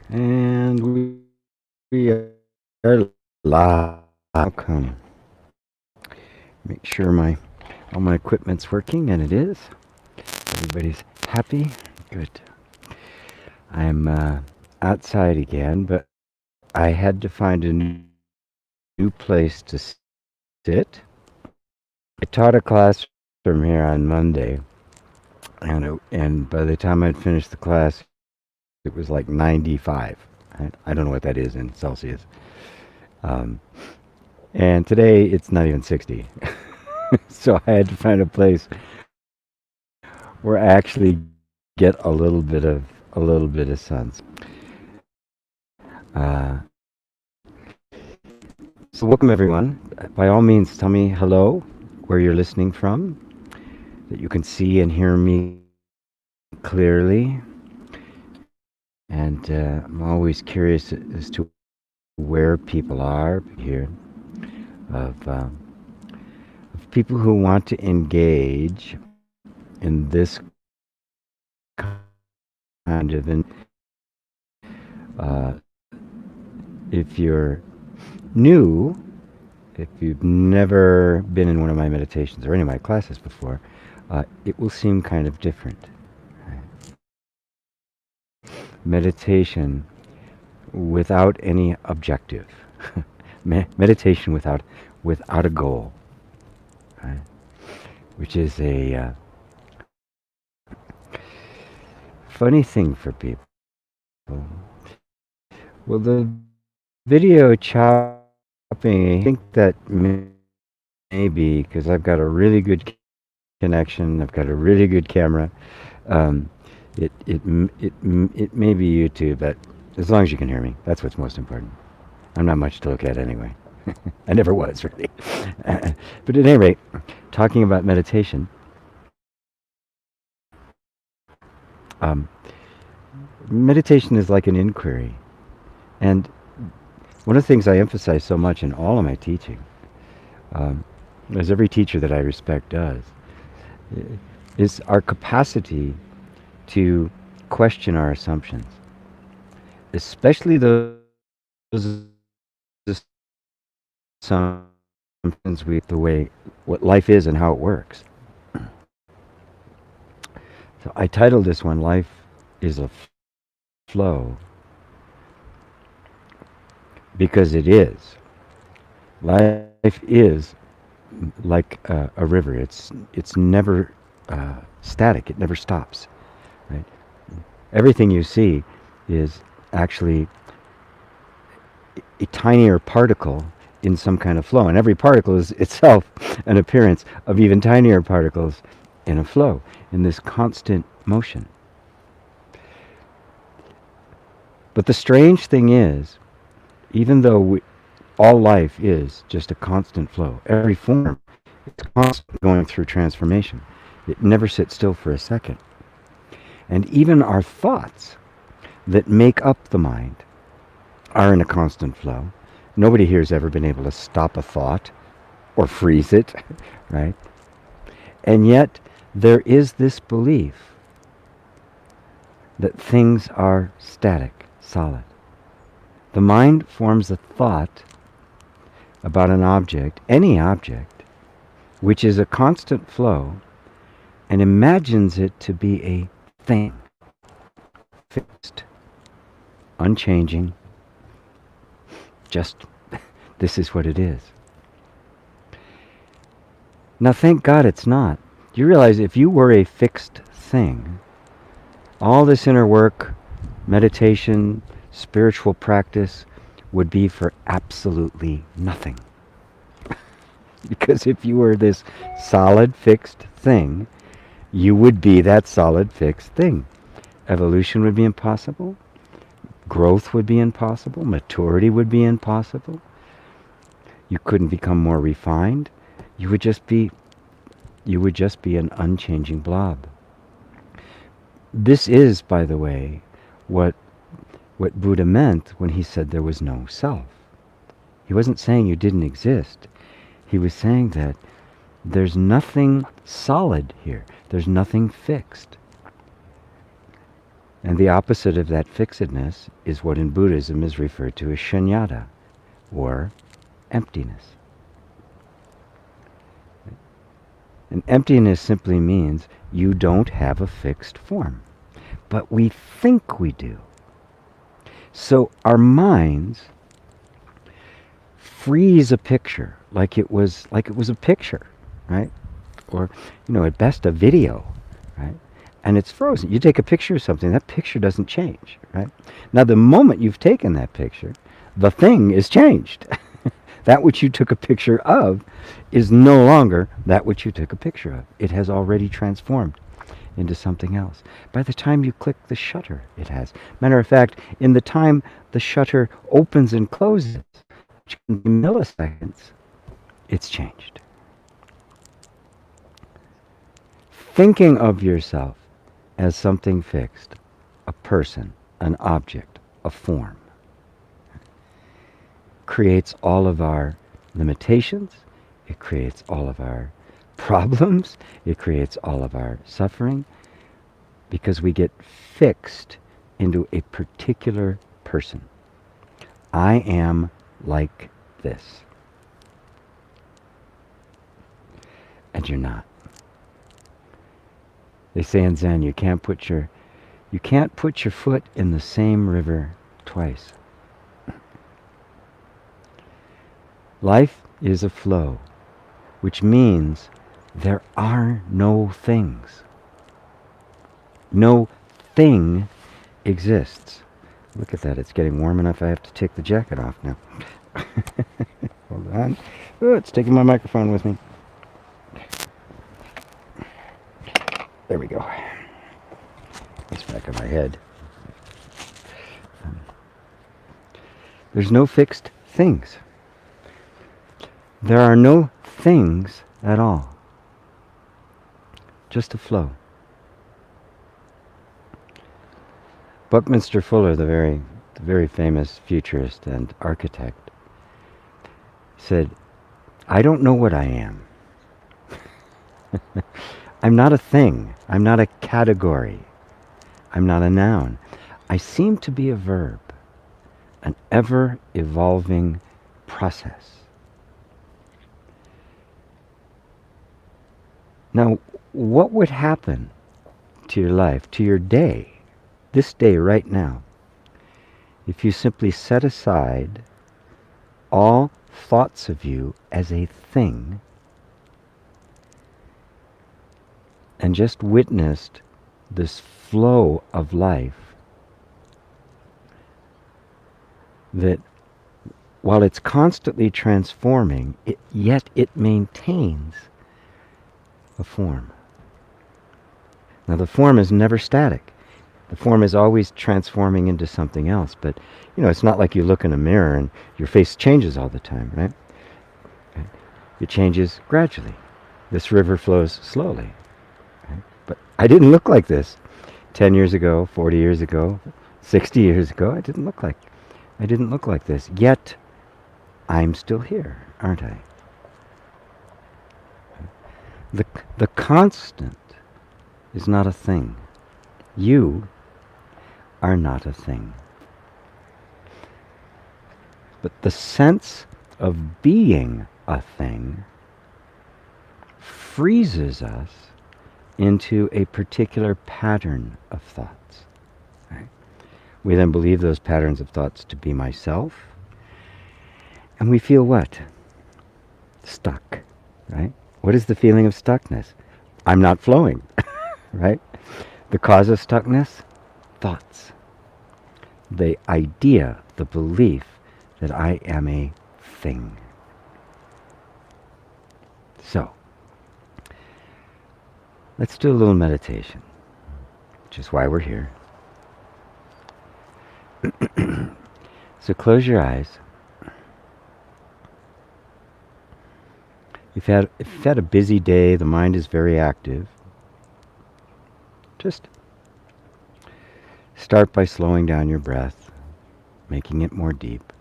And we are live. Welcome. Make sure all my equipment's working, and it is. Everybody's happy. Good. I'm outside again, but I had to find a new place to sit. I taught a class from here on Monday, and by the time I'd finished the class, it was like 95. I don't know what that is in Celsius. Um, and today it's not even 60. So I had to find a place where I actually get a little bit of sun. Uh, so welcome everyone. By all means, tell me hello, where you're listening from, that you can see and hear me clearly. And I'm always curious as to where people are here, of, um, of people who want to engage in this kind of if you're new, if you've never been in one of my meditations or any of my classes before, it will seem kind of different. Meditation without any objective. Meditation without a goal, right? Which is a funny thing for people. Well, the video chopping, I think that maybe because I've got a really good connection, I've got a really good camera. Um, it may be YouTube, but as long as you can hear me, that's what's most important. I'm not much to look at anyway. I never was really. But at any rate, talking about meditation, um, meditation is like an inquiry, and one of the things I emphasize so much in all of my teaching, as every teacher that I respect does, is our capacity to question our assumptions, especially those assumptions with the way what life is and how it works. So I titled this one "Life is a Flow" because it is. Life is like a river. It's never static. It never stops. Right? Everything you see is actually a tinier particle in some kind of flow, and every particle is itself an appearance of even tinier particles in a flow, in this constant motion. But the strange thing is, even though all life is just a constant flow, every form is constantly going through transformation. It never sits still for a second. And even our thoughts that make up the mind are in a constant flow. Nobody here has ever been able to stop a thought or freeze it, right? And yet, there is this belief that things are static, solid. The mind forms a thought about an object, any object, which is a constant flow, and imagines it to be a thing, fixed, unchanging, just this is what it is. Now thank God it's not. You realize if you were a fixed thing, all this inner work, meditation, spiritual practice would be for absolutely nothing. Because if you were this solid, fixed thing, you would be that solid, fixed thing. Evolution would be impossible. Growth would be impossible. Maturity would be impossible. You couldn't become more refined. You would just be an unchanging blob. This is, by the way, what Buddha meant when he said there was no self. He wasn't saying you didn't exist. He was saying that there's nothing solid here. There's nothing fixed. And the opposite of that fixedness is what in Buddhism is referred to as shunyata, or emptiness. And emptiness simply means you don't have a fixed form. But we think we do. So our minds freeze a picture like it was a picture, right? Or, at best a video, right? And it's frozen. You take a picture of something, that picture doesn't change, right? Now, the moment you've taken that picture, the thing is changed. That which you took a picture of is no longer that which you took a picture of. It has already transformed into something else. By the time you click the shutter, it has. Matter of fact, in the time the shutter opens and closes, which can be milliseconds, it's changed. Thinking of yourself as something fixed, a person, an object, a form, creates all of our limitations, it creates all of our problems, it creates all of our suffering, because we get fixed into a particular person. I am like this. And you're not. They say in Zen, you can't put your foot in the same river twice. Life is a flow, which means there are no things. No thing exists. Look at that, it's getting warm enough I have to take the jacket off now. Hold on. Oh, it's taking my microphone with me. There we go. It's back on my head. There's no fixed things. There are no things at all. Just a flow. Buckminster Fuller, the very famous futurist and architect, said, I don't know what I am. I'm not a thing. I'm not a category. I'm not a noun. I seem to be a verb, an ever-evolving process. Now, what would happen to your life, to your day, this day right now, if you simply set aside all thoughts of you as a thing and just witnessed this flow of life that, while it's constantly transforming, yet it maintains a form. Now, the form is never static. The form is always transforming into something else, but it's not like you look in a mirror and your face changes all the time, right? It changes gradually. This river flows slowly. Right? But I didn't look like this 10 years ago, 40 years ago, 60 years ago. I didn't look like this. Yet I'm still here, aren't I? The constant is not a thing. You are not a thing. But the sense of being a thing freezes us into a particular pattern of thoughts. Right? We then believe those patterns of thoughts to be myself, and we feel what? Stuck, right? What is the feeling of stuckness? I'm not flowing, right? The cause of stuckness? Thoughts. The idea, the belief that I am a thing. So, let's do a little meditation, which is why we're here. So close your eyes. If you've had a busy day, the mind is very active. Just start by slowing down your breath, making it more deep,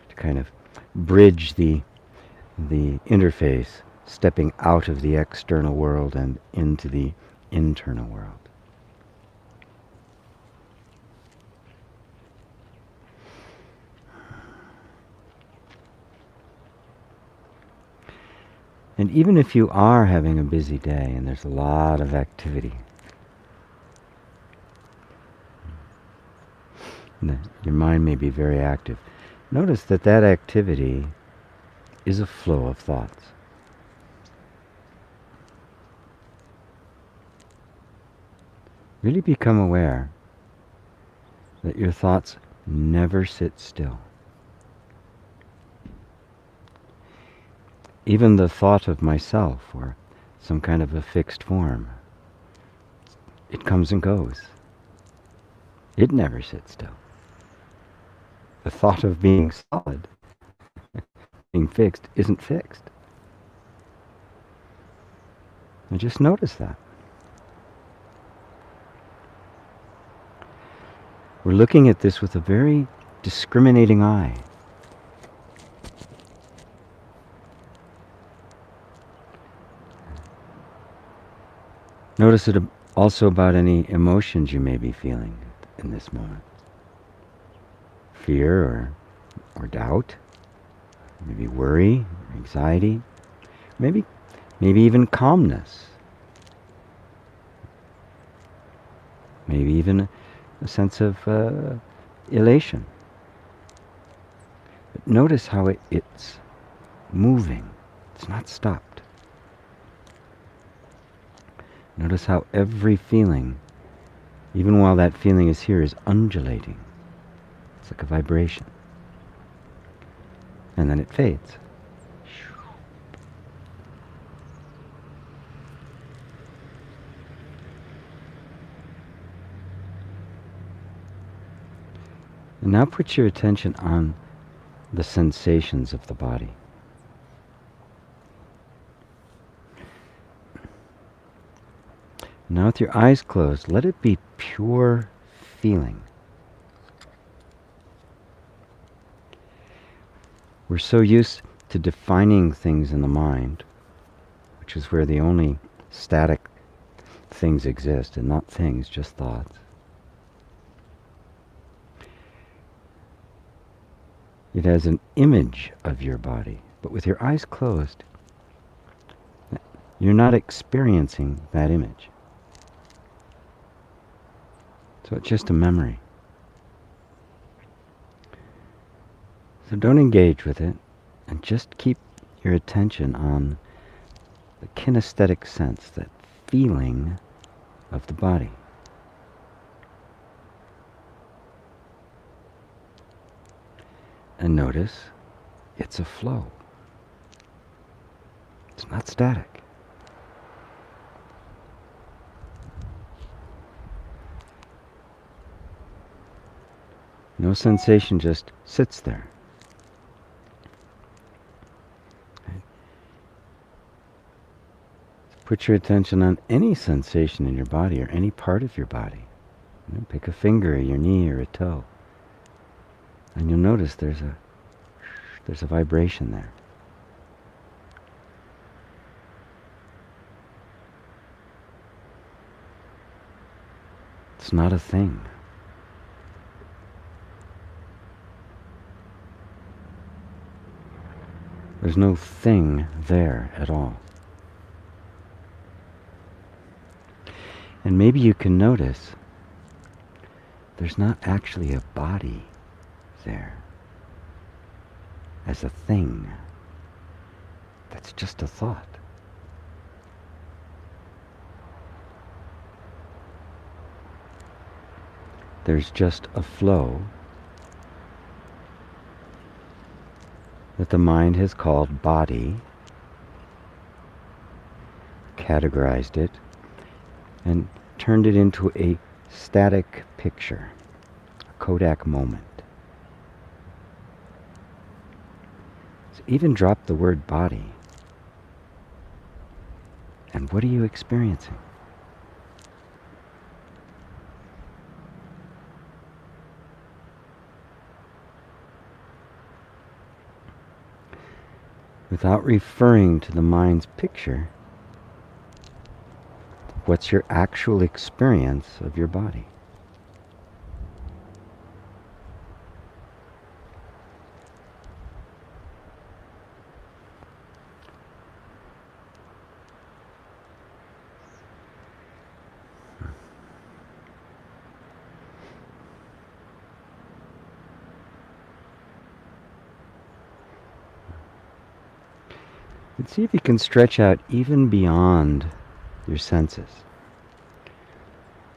to kind of bridge the interface, stepping out of the external world and into the internal world. And even if you are having a busy day and there's a lot of activity, your mind may be very active, notice that that activity is a flow of thoughts. Really become aware that your thoughts never sit still. Even the thought of myself or some kind of a fixed form, it comes and goes. It never sits still. The thought of being solid, being fixed, isn't fixed. And just notice that. We're looking at this with a very discriminating eye. Notice it also about any emotions you may be feeling in this moment. Fear or doubt, maybe worry, or anxiety, maybe even calmness, maybe even a sense of elation. But notice how it's moving. It's not stopped. Notice how every feeling, even while that feeling is here, is undulating. It's like a vibration. And then it fades. And now put your attention on the sensations of the body. Now with your eyes closed, let it be pure feeling. We're so used to defining things in the mind, which is where the only static things exist, and not things, just thoughts. It has an image of your body, but with your eyes closed, you're not experiencing that image. So it's just a memory. So don't engage with it, and just keep your attention on the kinesthetic sense, that feeling of the body. And notice it's a flow. It's not static. No sensation just sits there. Put your attention on any sensation in your body or any part of your body. Pick a finger, your knee, or a toe. And you'll notice there's a vibration there. It's not a thing. There's no thing there at all. And maybe you can notice there's not actually a body there as a thing. That's just a thought. There's just a flow that the mind has called body, categorized it, and turned it into a static picture, a Kodak moment. So even drop the word body. And what are you experiencing? Without referring to the mind's picture, what's your actual experience of your body? And see if you can stretch out even beyond your senses,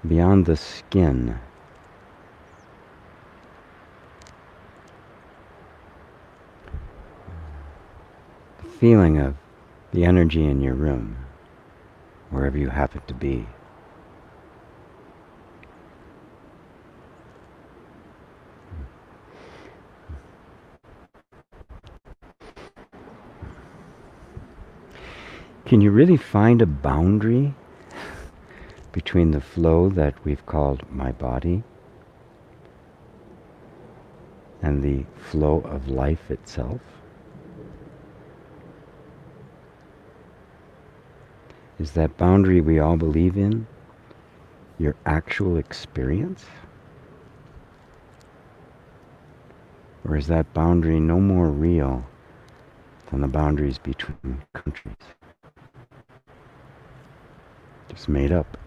beyond the skin. The feeling of the energy in your room, wherever you happen to be. Can you really find a boundary between the flow that we've called my body and the flow of life itself? Is that boundary we all believe in your actual experience? Or is that boundary no more real than the boundaries between countries? Just made up.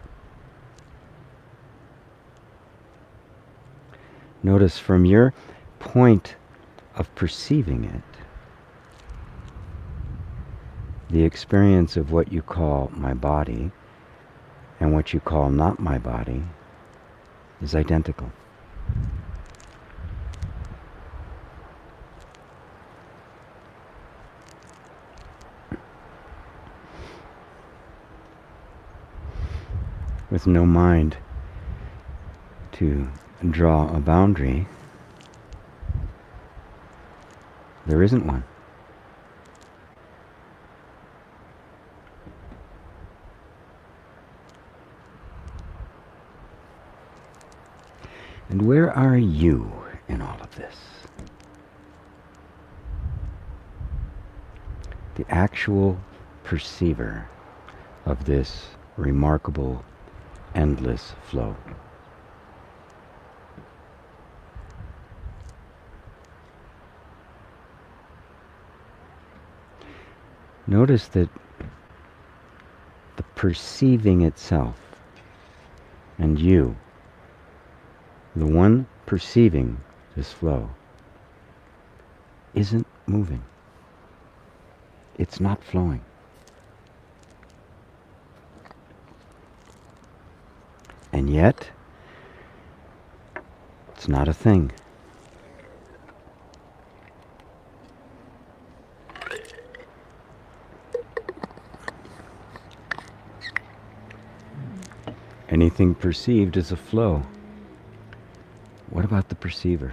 Notice from your point of perceiving it, the experience of what you call my body and what you call not my body is identical. With no mind to draw a boundary, there isn't one. And where are you in all of this? The actual perceiver of this remarkable, endless flow. Notice that the perceiving itself and you, the one perceiving this flow, isn't moving. It's not flowing. And yet, it's not a thing. Anything perceived is a flow. What about the perceiver?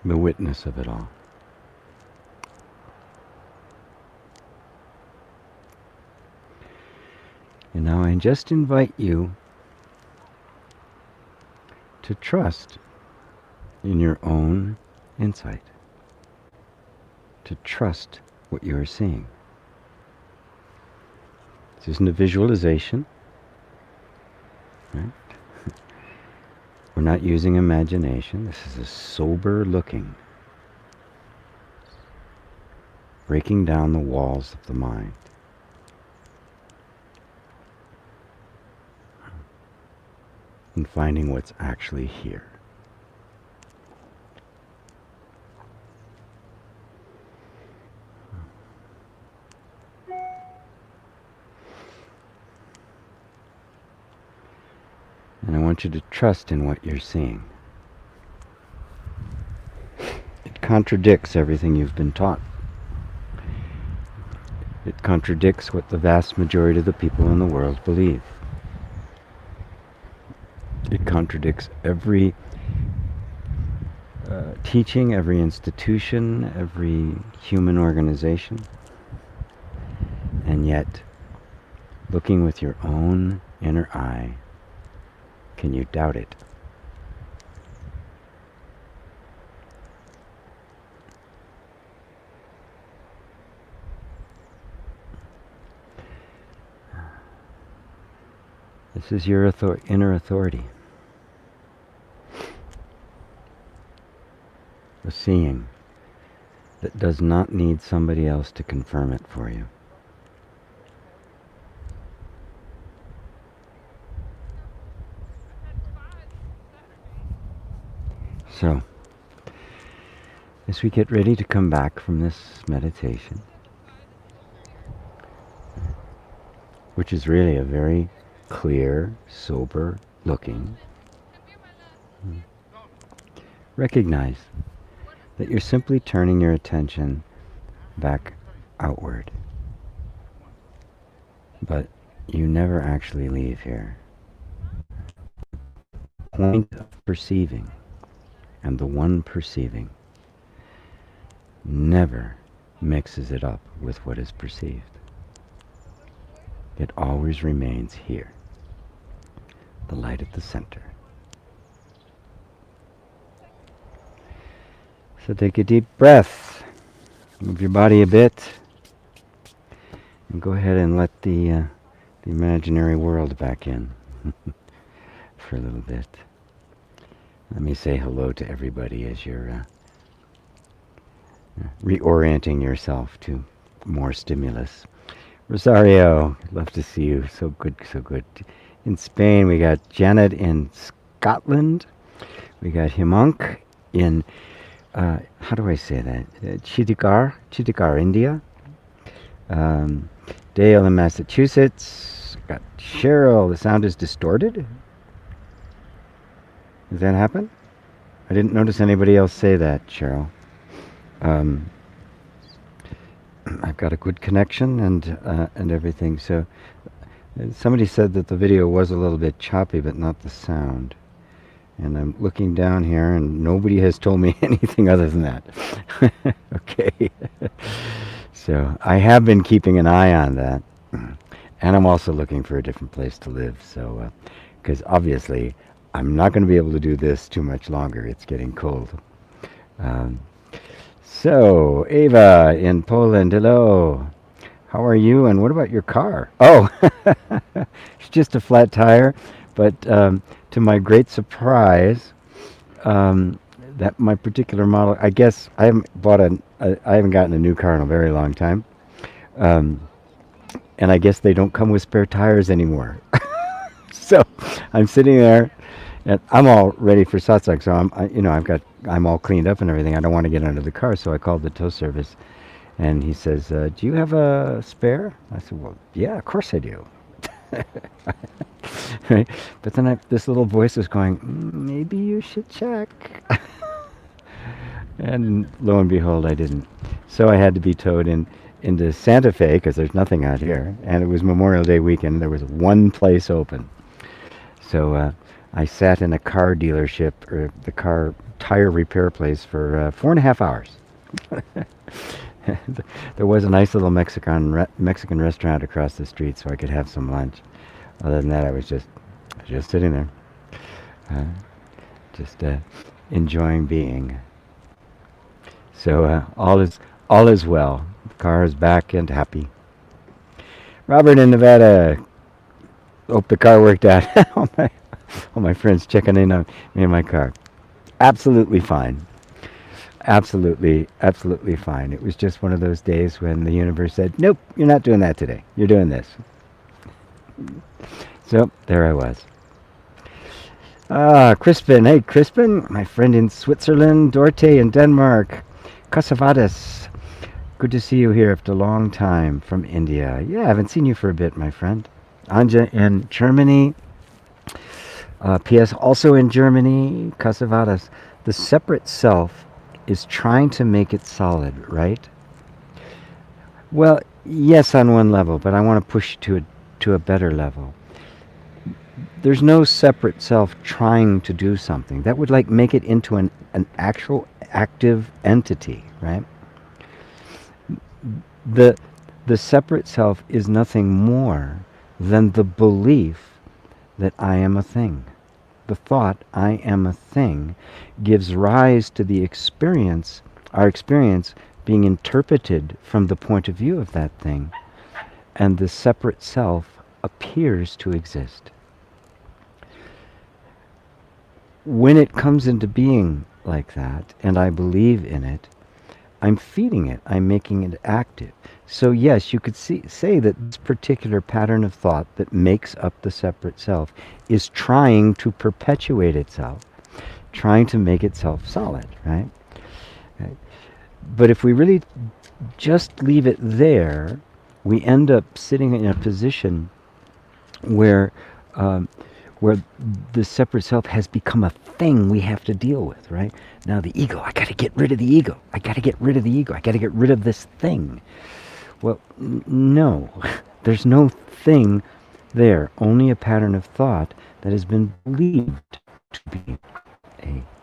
The witness of it all. And now I just invite you to trust in your own insight, to trust what you are seeing. This isn't a visualization, right? We're not using imagination. This is a sober looking, breaking down the walls of the mind. And finding what's actually here. And I want you to trust in what you're seeing. It contradicts everything you've been taught. It contradicts what the vast majority of the people in the world believe. It contradicts every teaching, every institution, every human organization. And yet, looking with your own inner eye, can you doubt it? This is your inner authority. A seeing that does not need somebody else to confirm it for you. So, as we get ready to come back from this meditation, which is really a very clear, sober looking, recognize that you're simply turning your attention back outward. But you never actually leave here. Point of perceiving and the one perceiving never mixes it up with what is perceived. It always remains here, the light at the center. So take a deep breath, move your body a bit, and go ahead and let the imaginary world back in for a little bit. Let me say hello to everybody as you're reorienting yourself to more stimulus. Rosario, love to see you. So good, so good. In Spain, we got Janet in Scotland. We got Himank in, how do I say that? Chittigar, India. Dale in Massachusetts. Got Cheryl. The sound is distorted. Does that happen? I didn't notice anybody else say that, Cheryl. I've got a good connection and everything. So somebody said that the video was a little bit choppy, but not the sound. And I'm looking down here, and nobody has told me anything other than that. Okay. So I have been keeping an eye on that, and I'm also looking for a different place to live. So, because obviously I'm not going to be able to do this too much longer. It's getting cold. So, Ava in Poland, hello. How are you, and what about your car? Oh, it's just a flat tire, but to my great surprise, that my particular model, I guess I haven't I haven't gotten a new car in a very long time, and I guess they don't come with spare tires anymore. So I'm sitting there, and I'm all ready for satsang. So I'm all cleaned up and everything. I don't want to get under the car, so I called the tow service, and he says, "Do you have a spare?" I said, "Well, yeah, of course I do." Right? But then this little voice was going, "Maybe you should check." And lo and behold, I didn't. So I had to be towed into Santa Fe, because there's nothing out here, and it was Memorial Day weekend, and there was one place open. So I sat in a car dealership, or the car tire repair place, for 4.5 hours. There was a nice little Mexican restaurant across the street, so I could have some lunch. Other than that, I was just sitting there, just enjoying being. So all is well. The car is back and happy. Robert in Nevada. Hope the car worked out. all my friends checking in on me in my car. Absolutely fine. Absolutely fine. It was just one of those days when the universe said, "Nope, you're not doing that today. You're doing this." So there I was. Crispin. Hey, Crispin, my friend in Switzerland. Dorte in Denmark. Kasavadis. Good to see you here after a long time from India. Yeah, I haven't seen you for a bit, my friend. Anja in Germany. P.S. also in Germany. Kasavadis. The separate self is trying to make it solid, right? Well, yes, on one level, but I want to push to a better level. There's no separate self trying to do something. That would make it into an actual active entity, right? The separate self is nothing more than the belief that I am a thing. The thought, I am a thing, gives rise to the experience, our experience being interpreted from the point of view of that thing, and the separate self appears to exist. When it comes into being like that, and I believe in it, I'm feeding it, I'm making it active. So yes, you could say that this particular pattern of thought that makes up the separate self is trying to perpetuate itself. trying to make itself solid, right? Right. But if we really just leave it there, we end up sitting in a position where um, where the separate self has become a thing we have to deal with, right? Now the ego, I got to get rid of the ego. I got to get rid of the ego. I got to get rid of this thing. Well, no, there's no thing there. Only a pattern of thought that has been believed to be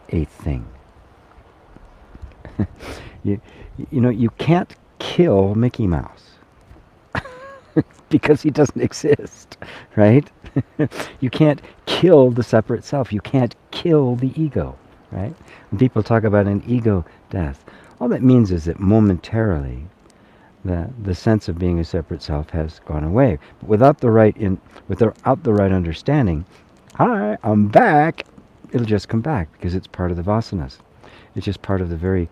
a thing. you, you know, you can't kill Mickey Mouse because he doesn't exist, right? You can't kill the separate self. You can't kill the ego, right? When people talk about an ego death, all that means is that momentarily the sense of being a separate self has gone away. But without the right understanding, hi, I'm back, it'll just come back because it's part of the vasanas. It's just part of the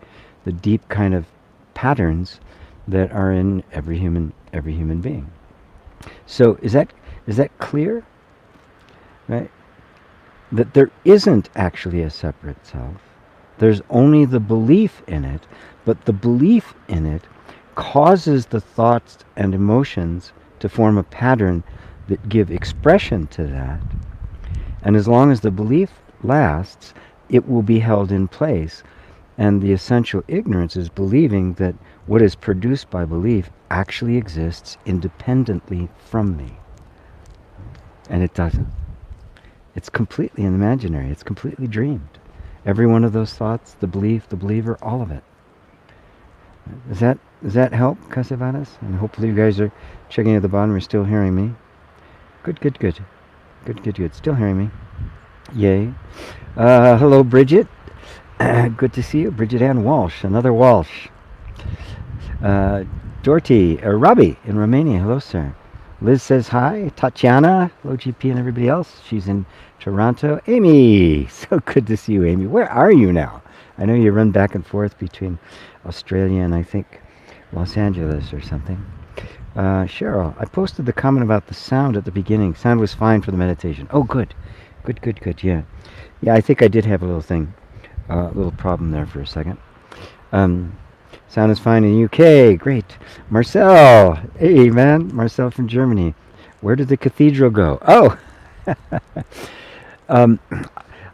deep kind of patterns that are in every human being. So is that clear? Right? That there isn't actually a separate self. There's only the belief in it, but the belief in it causes the thoughts and emotions to form a pattern that give expression to that. And as long as the belief lasts, it will be held in place. And the essential ignorance is believing that what is produced by belief actually exists independently from me. And it doesn't. It's completely imaginary. It's completely dreamed. Every one of those thoughts, the belief, the believer, all of it. Does that help, Kasavadas? And hopefully you guys are checking at the bottom. You're still hearing me. Good. Still hearing me. Yay. Hello, Bridget. Good to see you. Bridget Ann Walsh. Another Walsh. Robbie in Romania. Hello, sir. Liz says hi. Tatiana. Hello, GP and everybody else. She's in Toronto. Amy. So good to see you, Amy. Where are you now? I know you run back and forth between Australia and I think Los Angeles or something. Cheryl, I posted the comment about the sound at the beginning. Sound was fine for the meditation. Oh, good. Yeah. Yeah, I think I did have a little thing. A little problem there for a second. Sound is fine in UK. Great. Marcel. Hey, man. Marcel from Germany. Where did the cathedral go? Oh!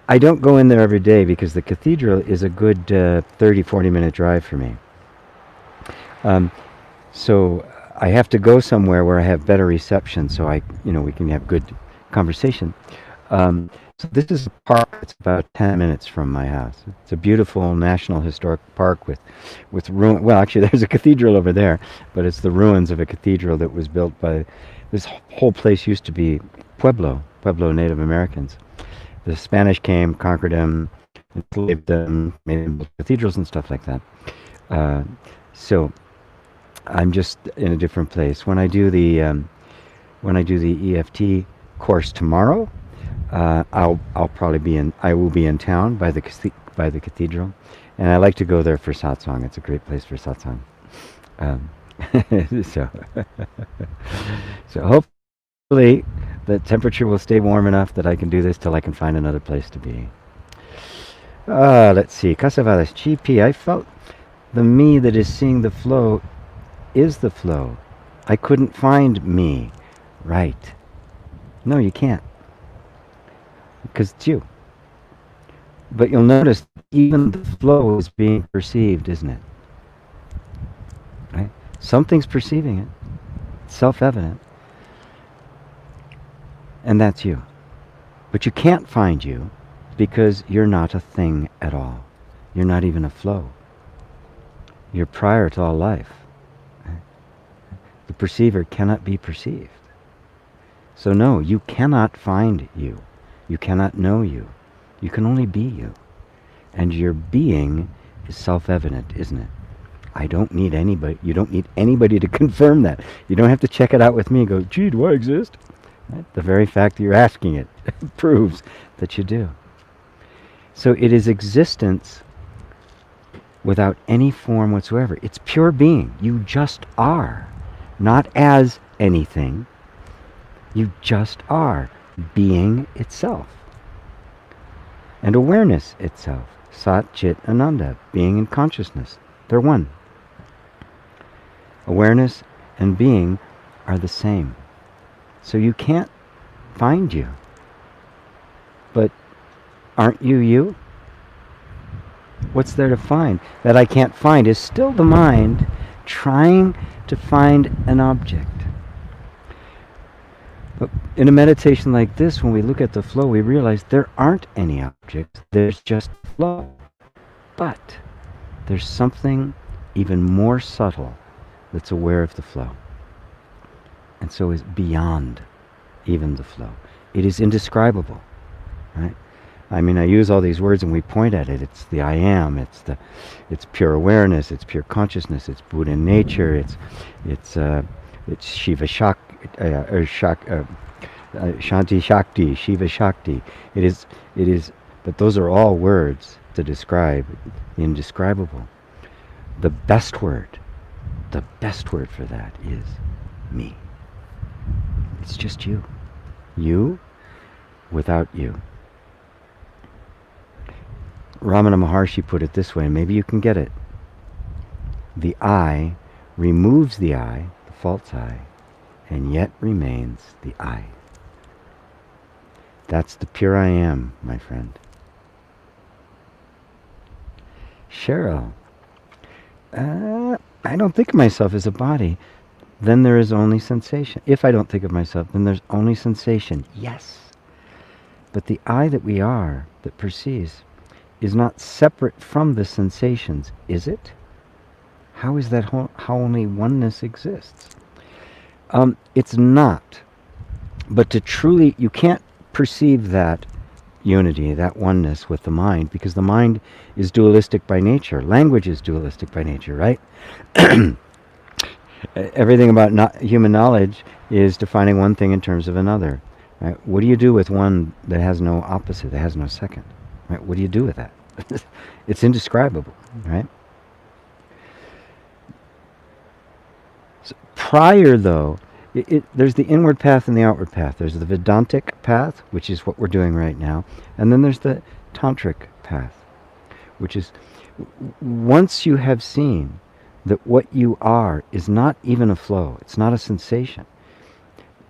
I don't go in there every day because the cathedral is a good 30, 40-minute drive for me. So I have to go somewhere where I have better reception so we can have good conversation. So this is a park that's about 10 minutes from my house. It's a beautiful national historic park with ruin. Well, actually, there's a cathedral over there, but it's the ruins of a cathedral that was built by. This whole place used to be Pueblo Native Americans. The Spanish came, conquered them, enslaved them, made them build cathedrals and stuff like that. So I'm just in a different place. When I do the EFT course tomorrow, I'll probably be in. I will be in town by the cathedral, and I like to go there for satsang. It's a great place for satsang. So hopefully the temperature will stay warm enough that I can do this till I can find another place to be. Let's see. Kasavadas GP. I felt the me that is seeing the flow is the flow. I couldn't find me. Right. No, you can't. Because it's you. But you'll notice even the flow is being perceived, isn't it? Right? Something's perceiving it. It's self-evident. And that's you. But you can't find you because you're not a thing at all. You're not even a flow. You're prior to all life. The perceiver cannot be perceived. So no, you cannot find you. You cannot know you. You can only be you. And your being is self-evident, isn't it? I don't need anybody. You don't need anybody to confirm that. You don't have to check it out with me and go, gee, do I exist? Right? The very fact that you're asking it proves that you do. So it is existence without any form whatsoever. It's pure being. You just are. Not as anything. You just are being itself. and awareness itself. Sat, Chit, Ananda, being and consciousness. They're one. Awareness and being are the same. So you can't find you. But aren't you you? What's there to find? That I can't find is still the mind trying to find an object. But in a meditation like this, when we look at the flow, we realize there aren't any objects. There's just flow. But there's something even more subtle that's aware of the flow. And so is beyond even the flow. It is indescribable, right? I mean, I use all these words and we point at it. It's the I am. It's pure awareness. It's pure consciousness. It's Buddha nature. It's Shiva Shakti, Shanti Shakti, Shiva Shakti. It is. But those are all words to describe the indescribable. The best word for that is me. It's just you. You without you. Ramana Maharshi put it this way, and maybe you can get it. The I removes the I, the false I, and yet remains the I. That's the pure I am, my friend. Cheryl, I don't think of myself as a body. Then there is only sensation. If I don't think of myself, then there's only sensation. Yes. But the I that we are, that perceives, is not separate from the sensations, is it? How is that how only oneness exists? It's not. But to truly, you can't perceive that unity, that oneness with the mind, because the mind is dualistic by nature. Language is dualistic by nature, right? Everything about human knowledge is defining one thing in terms of another. Right? What do you do with one that has no opposite, that has no second? Right? What do you do with that? It's indescribable, right? So prior, though, there's the inward path and the outward path. There's the Vedantic path, which is what we're doing right now, and then there's the Tantric path, which is once you have seen that what you are is not even a flow, it's not a sensation.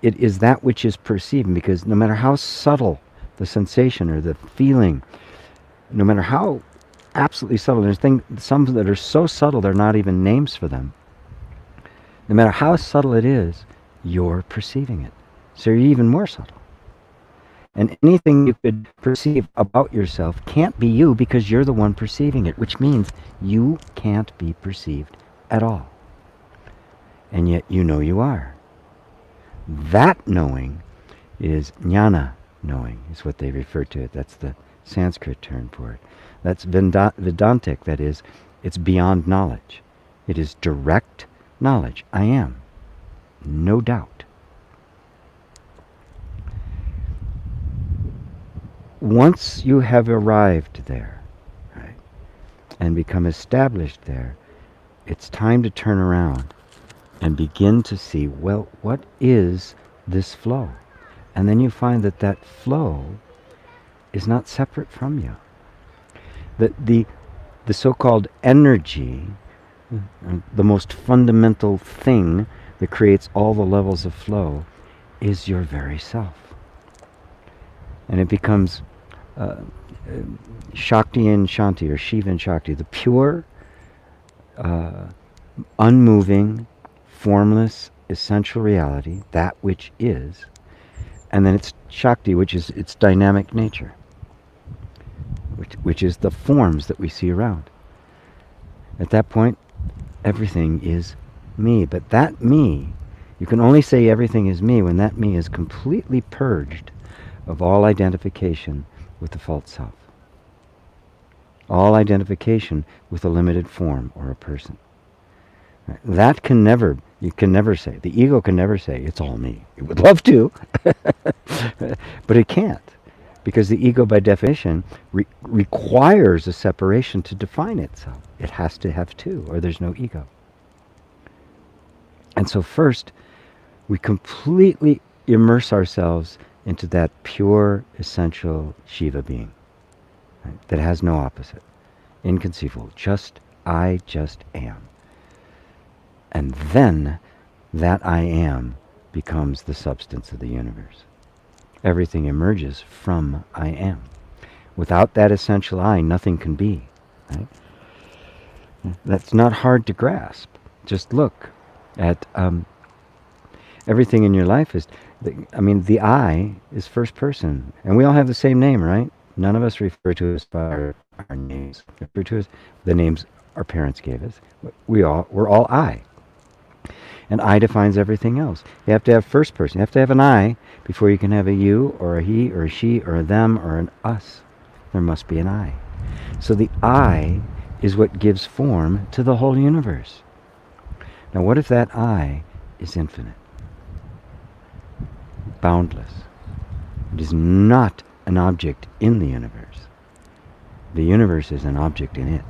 It is that which is perceived, because no matter how subtle the sensation or the feeling, no matter how absolutely subtle, there's some that are so subtle they're not even names for them. No matter how subtle it is, you're perceiving it. So you're even more subtle. And anything you could perceive about yourself can't be you, because you're the one perceiving it, which means you can't be perceived at all. And yet you know you are. That knowing is jnana knowing, is what they refer to it. That's the Sanskrit term for it. That's Vedantic, that is, it's beyond knowledge. It is direct knowledge. I am. No doubt. Once you have arrived there, right, and become established there, it's time to turn around and begin to see, well, what is this flow? And then you find that that flow is not separate from you. The so-called energy, the most fundamental thing that creates all the levels of flow, is your very self. And it becomes Shakti and Shanti, or Shiva and Shakti, the pure, unmoving, formless, essential reality, that which is. And then it's Shakti, which is its dynamic nature, which is the forms that we see around. At that point, everything is me. But that me, you can only say everything is me when that me is completely purged of all identification with the false self. All identification with a limited form or a person. That can never, you can never say, the ego can never say, it's all me. It would love to, but it can't. Because the ego, by definition, requires a separation to define itself. It has to have two, or there's no ego. And so first, we completely immerse ourselves into that pure, essential Shiva being. right, that has no opposite. Inconceivable. I just am. And then that I am becomes the substance of the universe. Everything emerges from I am. Without that essential I, nothing can be. Right? That's not hard to grasp. Just look at everything in your life is. The I is first person, and we all have the same name, right? None of us refer to us by our names. Refer to us the names our parents gave us. We're all I. And I defines everything else. You have to have first person. You have to have an I before you can have a you or a he or a she or a them or an us. There must be an I. So the I is what gives form to the whole universe. Now what if that I is infinite? Boundless. It is not an object in the universe. The universe is an object in it.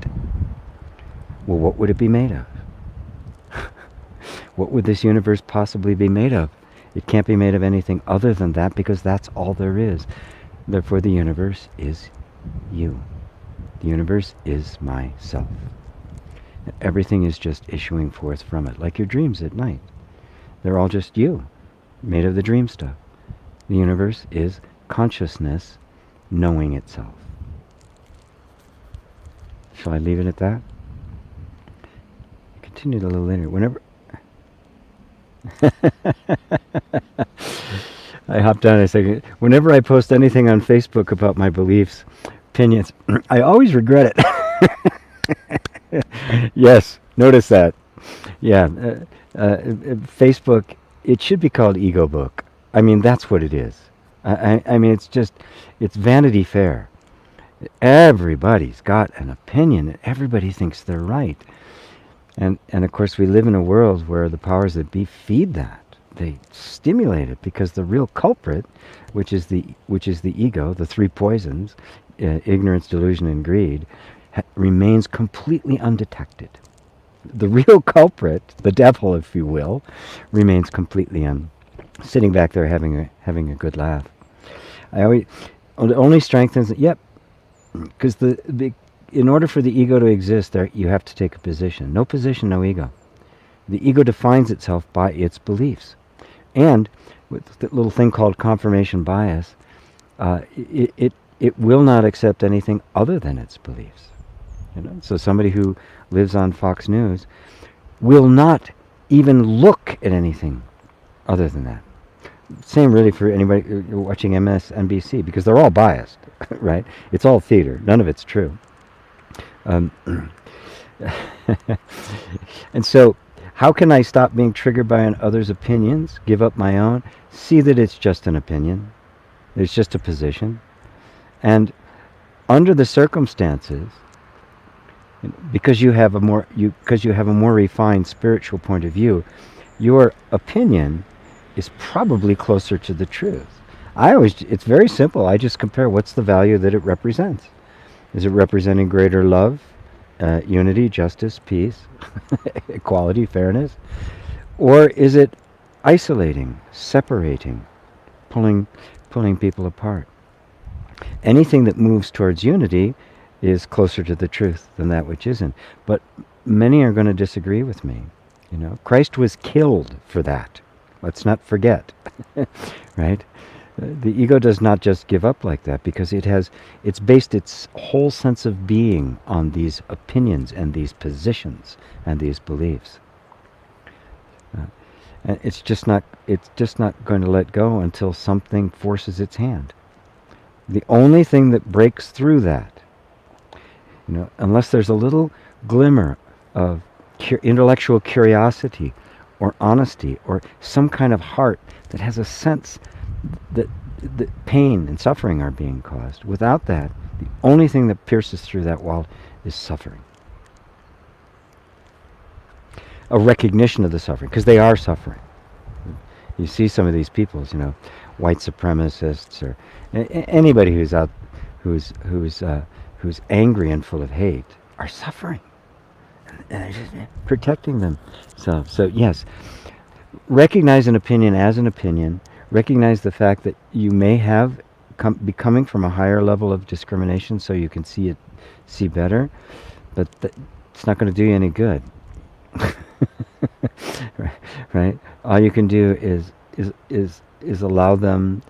Well, what would it be made of? What would this universe possibly be made of? It can't be made of anything other than that, because that's all there is. Therefore, the universe is you. The universe is myself. Everything is just issuing forth from it, like your dreams at night. They're all just you, made of the dream stuff. The universe is consciousness knowing itself. Shall I leave it at that? Continue a little later. Whenever I hopped on a second. Whenever I post anything on Facebook about my beliefs, opinions, I always regret it. Yes, notice that. Yeah, Facebook, it should be called Ego Book. I mean, that's what it is. I mean, it's Vanity Fair. Everybody's got an opinion. Everybody thinks they're right. And of course, we live in a world where the powers that be feed that. They stimulate it, because the real culprit, which is the ego, the three poisons, ignorance, delusion, and greed, remains completely undetected. The real culprit, the devil, if you will, remains completely sitting back there having a good laugh. It only strengthens it. Yep, because in order for the ego to exist, you have to take a position. No position, no ego. The ego defines itself by its beliefs. And with the little thing called confirmation bias, it will not accept anything other than its beliefs. So somebody who lives on Fox News will not even look at anything other than that. Same really for anybody watching MSNBC, because they're all biased, right? It's all theater. None of it's true. And so, how can I stop being triggered by others' opinions, give up my own, see that it's just an opinion, it's just a position, and under the circumstances, because you have a more refined spiritual point of view, your opinion is probably closer to the truth. It's very simple. I just compare what's the value that it represents. Is it representing greater love, unity, justice, peace, equality, fairness? Or is it isolating, separating, pulling people apart? Anything that moves towards unity is closer to the truth than that which isn't. But many are going to disagree with me. Christ was killed for that. Let's not forget, right? The ego does not just give up like that, because it's based its whole sense of being on these opinions and these positions and these beliefs. And it's just not going to let go until something forces its hand. The only thing that breaks through that, unless there's a little glimmer of intellectual curiosity or honesty or some kind of heart that has a sense that pain and suffering are being caused. Without that, the only thing that pierces through that wall is suffering. A recognition of the suffering, because they are suffering. You see some of these people, white supremacists or anybody who's out, who's angry and full of hate, are suffering, and they're just protecting themselves. So yes, recognize an opinion as an opinion. Recognize the fact that you may have be coming from a higher level of discrimination, so you can see better. But it's not going to do you any good. Right? All you can do is allow them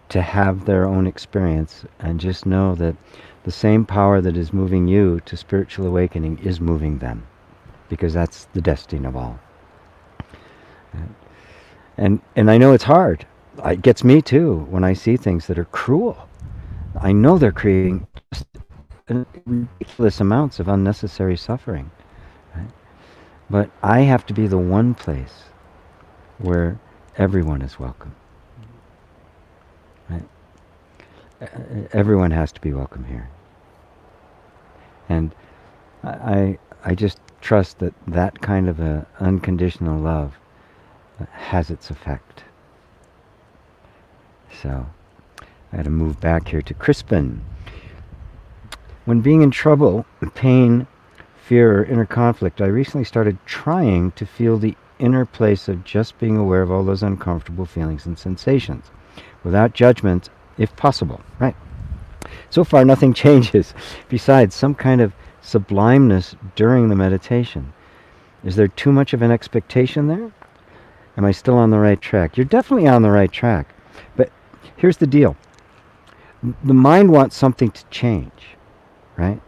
to have their own experience, and just know that the same power that is moving you to spiritual awakening is moving them, because that's the destiny of all. And I know it's hard. It gets me too when I see things that are cruel. I know they're creating just ridiculous amounts of unnecessary suffering. Right? But I have to be the one place where everyone is welcome. Right? Everyone has to be welcome here. And I just trust that that kind of a unconditional love has its effect. So I had to move back here to Crispin. When being in trouble, pain, fear, or inner conflict, I recently started trying to feel the inner place of just being aware of all those uncomfortable feelings and sensations, without judgment, if possible. Right. So far, nothing changes, besides some kind of sublimeness during the meditation. Is there too much of an expectation there? Am I still on the right track? You're definitely on the right track. But here's the deal. The mind wants something to change, right?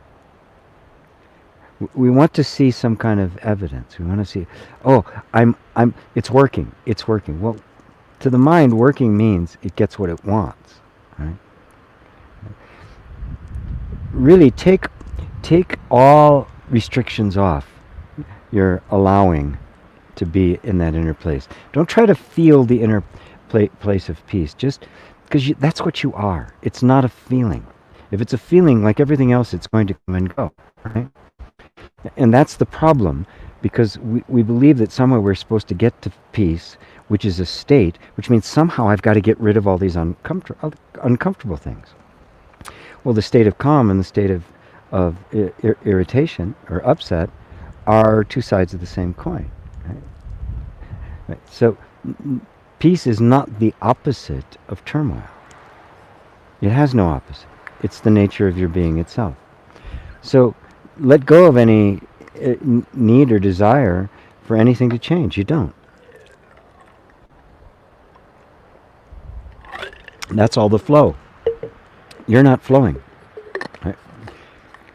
We want to see some kind of evidence. We want to see, it's working. It's working. Well, to the mind, working means it gets what it wants, right? Really, take all restrictions off. You're allowing to be in that inner place. Don't try to feel the inner place of peace, just because that's what you are. It's not a feeling. If it's a feeling, like everything else, it's going to come and go, right? And that's the problem, because we believe that somewhere we're supposed to get to peace, which is a state, which means somehow I've got to get rid of all these uncomfortable things. Well, the state of calm and the state of irritation or upset are two sides of the same coin. Right? Right. So peace is not the opposite of turmoil. It has no opposite. It's the nature of your being itself. So let go of any need or desire for anything to change. You don't. That's all the flow. You're not flowing. Right?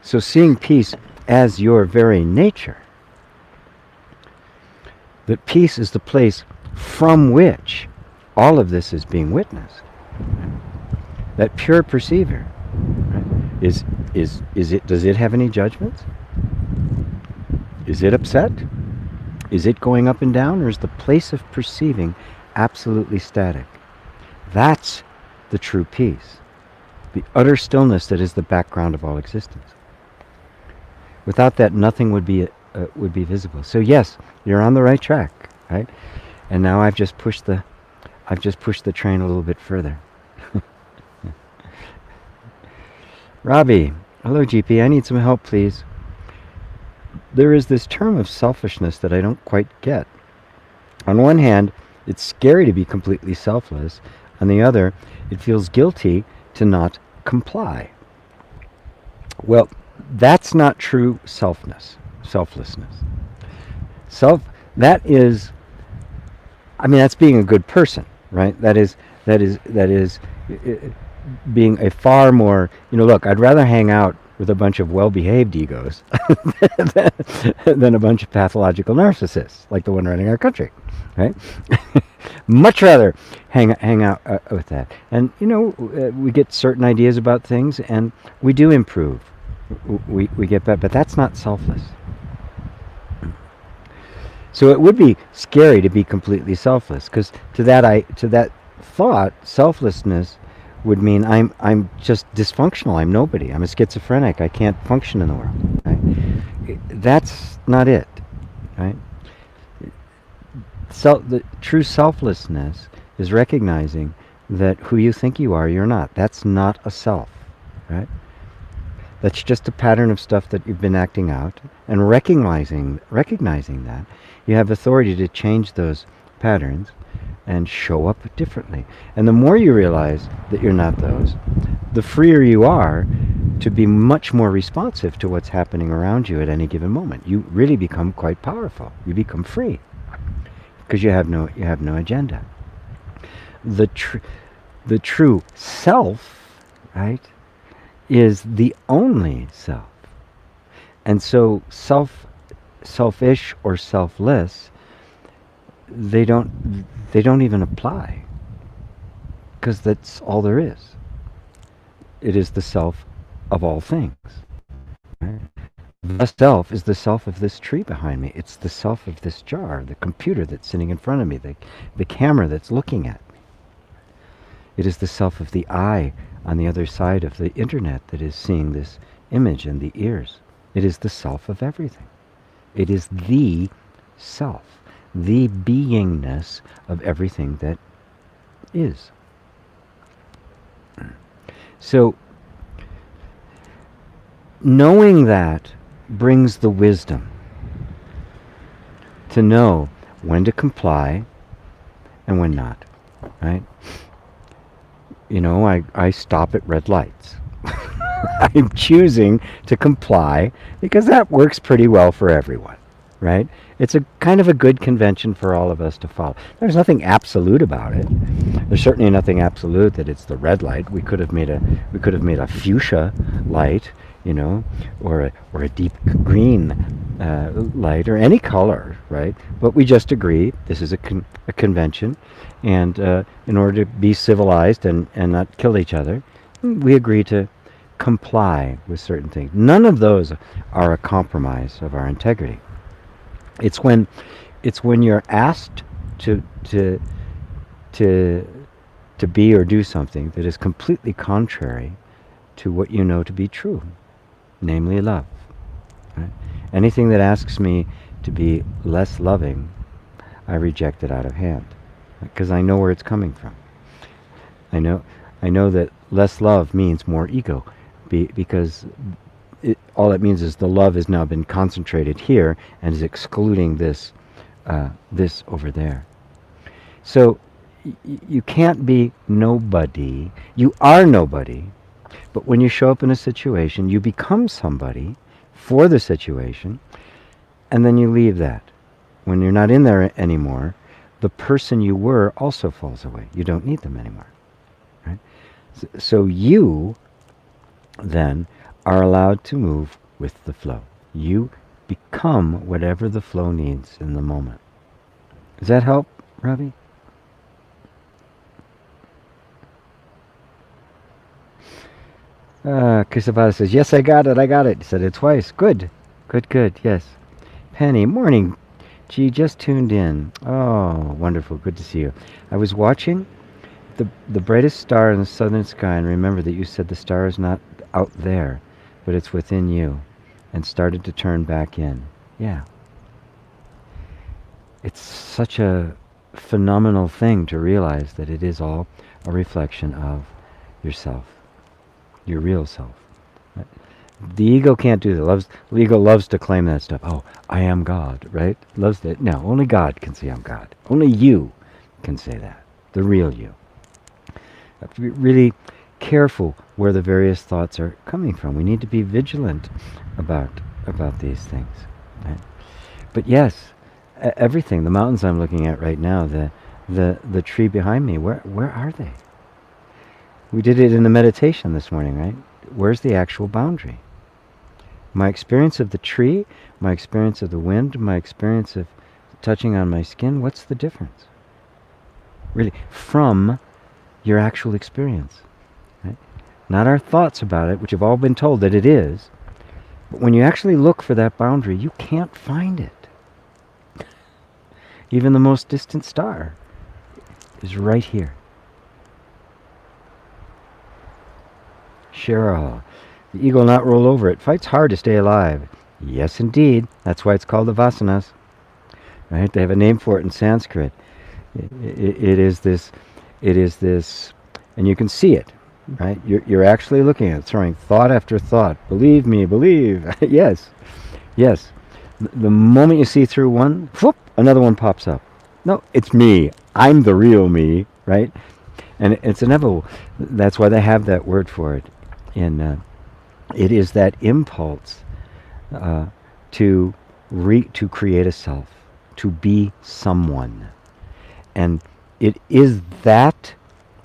So seeing peace as your very nature, that peace is the place from which all of this is being witnessed. Right? That pure perceiver, right? Is it? Does it have any judgments? Is it upset? Is it going up and down, or is the place of perceiving absolutely static? That's the true peace. The utter stillness that is the background of all existence. Without that, nothing would be visible. So yes, you're on the right track, right? And now I've just pushed the train a little bit further. Robbie, hello GP. I need some help, please. There is this term of selfishness that I don't quite get. On one hand, it's scary to be completely selfless. On the other, it feels guilty to not comply. Well, that's not true selflessness. That's being a good person, right? That is being a far more, look, I'd rather hang out with a bunch of well-behaved egos than a bunch of pathological narcissists like the one running our country, right? Much rather hang out with that. And we get certain ideas about things, and we do improve. We get better, but that's not selfless. So it would be scary to be completely selfless, because to that thought, selflessness would mean I'm just dysfunctional. I'm nobody. I'm a schizophrenic. I can't function in the world. Right? That's not it, right? The true selflessness is recognizing that who you think you are, you're not. That's not a self, right? That's just a pattern of stuff that you've been acting out, and recognizing that, you have authority to change those patterns and show up differently. And the more you realize that you're not those, the freer you are to be much more responsive to what's happening around you at any given moment. You really become quite powerful. You become free because you have no agenda. The true self, right, is the only self. And so selfish or selfless, they don't even apply, because that's all there is. It is the self of all things. Right? The self is the self of this tree behind me. It's the self of this jar, the computer that's sitting in front of me, the camera that's looking at me. It is the self of the eye on the other side of the internet that is seeing this image, and the ears. It is the self of everything. It is the self, the beingness of everything that is. So, knowing that brings the wisdom to know when to comply and when not, right? You know, I stop at red lights. I'm choosing to comply because that works pretty well for everyone, right? It's a kind of a good convention for all of us to follow. There's nothing absolute about it. There's certainly nothing absolute that it's the red light. We could have made a fuchsia light, you know, or a deep green light, or any color, right? But we just agree this is a convention, and in order to be civilized and not kill each other, we agree to comply with certain things. None of those are a compromise of our integrity. It's when you're asked to be or do something that is completely contrary to what you know to be true, namely love. Right? Anything that asks me to be less loving, I reject it out of hand, because I know where it's coming from. I know that less love means more ego, because all it means is the love has now been concentrated here and is excluding this over there. So you can't be nobody. You are nobody. But when you show up in a situation, you become somebody for the situation, and then you leave that. When you're not in there anymore, the person you were also falls away. You don't need them anymore. Right? So you then are allowed to move with the flow. You become whatever the flow needs in the moment. Does that help, Ravi? Krishavada says, yes, I got it. He said it twice. Good, yes. Penny, morning. Gee, just tuned in. Oh, wonderful, good to see you. I was watching the brightest star in the southern sky, and remember that you said the star is not out there, but it's within you, and started to turn back in. Yeah. It's such a phenomenal thing to realize that it is all a reflection of yourself, your real self. Right? The ego can't do that. The ego loves to claim that stuff. Oh, I am God, right? Loves that. No, only God can say I'm God. Only you can say that. The real you. You have to be really careful where the various thoughts are coming from. We need to be vigilant about these things. Right? But yes, everything, the mountains I'm looking at right now, the tree behind me, where are they? We did it in the meditation this morning, right? Where's the actual boundary? My experience of the tree, my experience of the wind, my experience of touching on my skin, what's the difference? Really, from your actual experience. Right? Not our thoughts about it, which have all been told that it is, but when you actually look for that boundary, you can't find it. Even the most distant star is right here. Cheryl, the ego will not roll over. It fights hard to stay alive. Yes, indeed. That's why it's called the vasanas. Right? They have a name for it in Sanskrit. It is this, and you can see it. Right? You're actually looking at it, throwing thought after thought. Believe me, believe. Yes. The moment you see through one, whoop, another one pops up. No, it's me. I'm the real me, right? And it's inevitable. That's why they have that word for it. And it is that impulse uh, to to create a self, to be someone, and it is that